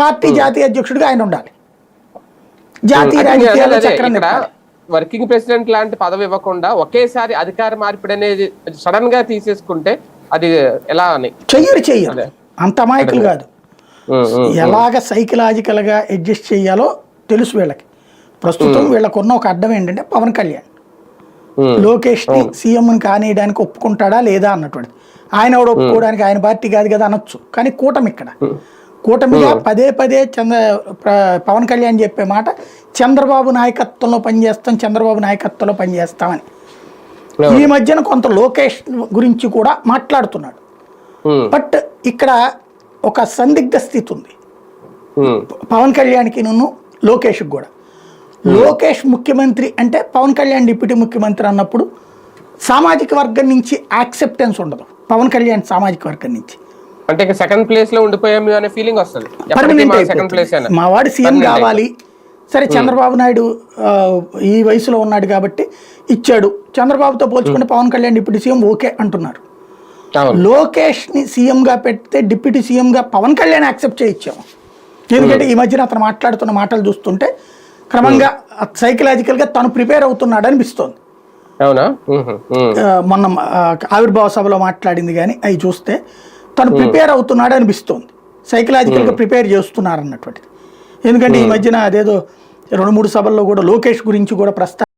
Party జాతీయ అధ్యక్షుడిగా ఆయన ఉండాలి. జాతీయ రాజకీయాల్లో చక్రం తిప్పాలి. వర్కింగ్ ప్రెసిడెంట్ లాంటి పదవి ఇవ్వకుండా ఒకేసారి అధికార మార్పిడి అనేది సడన్ గా తీసేసుకుంటే అది ఎలా అని చెయ్యరు అంత అమాయకులు కాదు. ఎలాగ సైకలాజికల్ గా అడ్జస్ట్ చేయాలో తెలుసు వీళ్ళకి. ప్రస్తుతం వీళ్ళకున్న ఒక అడ్డం ఏంటంటే పవన్ కళ్యాణ్ లోకేష్ ని సీఎం కానియడానికి ఒప్పుకుంటాడా లేదా అన్నటువంటిది. ఆయన కూడా ఒప్పుకోవడానికి ఆయన పార్టీ కాదు కదా అనొచ్చు, కానీ కూటమి ఇక్కడ కూటమిగా పదే పవన్ కళ్యాణ్ చెప్పే మాట చంద్రబాబు నాయకత్వంలో పనిచేస్తామని. ఈ మధ్యన కొంత లోకేష్ గురించి కూడా మాట్లాడుతున్నాడు. బట్ ఇక్కడ ఒక సందిగ్ధ స్థితి ఉంది పవన్ కళ్యాణ్కి లోకేష్కి కూడా. లోకేష్ ముఖ్యమంత్రి అంటే పవన్ కళ్యాణ్ డిప్యూటీ ముఖ్యమంత్రి అన్నప్పుడు సామాజిక వర్గం నుంచి యాక్సెప్టెన్స్ ఉండదు. పవన్ కళ్యాణ్ సామాజిక వర్గం నుంచి అంటే సెకండ్ ప్లేస్ లో ఉండిపోయాము అనే ఫీలింగ్ వస్తుంది. మా వాడు సీఎం కావాలి, సరే చంద్రబాబు నాయుడు ఈ వయసులో ఉన్నాడు కాబట్టి ఇచ్చాడు, చంద్రబాబుతో పోల్చుకుంటే Pawan Kalyan deputy CM okay అంటున్నారు. లోకేష్ ని సీఎం గా పెడితే డిప్యూటీ సీఎం గా పవన్ కళ్యాణ్ యాక్సెప్ట్ చేయించాము. ఎందుకంటే ఈ మధ్యన అతను మాట్లాడుతున్న మాటలు చూస్తుంటే క్రమంగా సైకలాజికల్ గా తను ప్రిపేర్ అవుతున్నాడు అనిపిస్తోంది. మొన్న ఆవిర్భావ సభలో మాట్లాడింది కానీ అవి చూస్తే తను ప్రిపేర్ అవుతున్నాడు అనిపిస్తోంది. సైకలాజికల్ గా ప్రిపేర్ చేస్తున్నారు అన్నటువంటిది. ఎందుకంటే ఈ మధ్యన అదేదో 2-3 సభల్లో కూడా లోకేష్ గురించి కూడా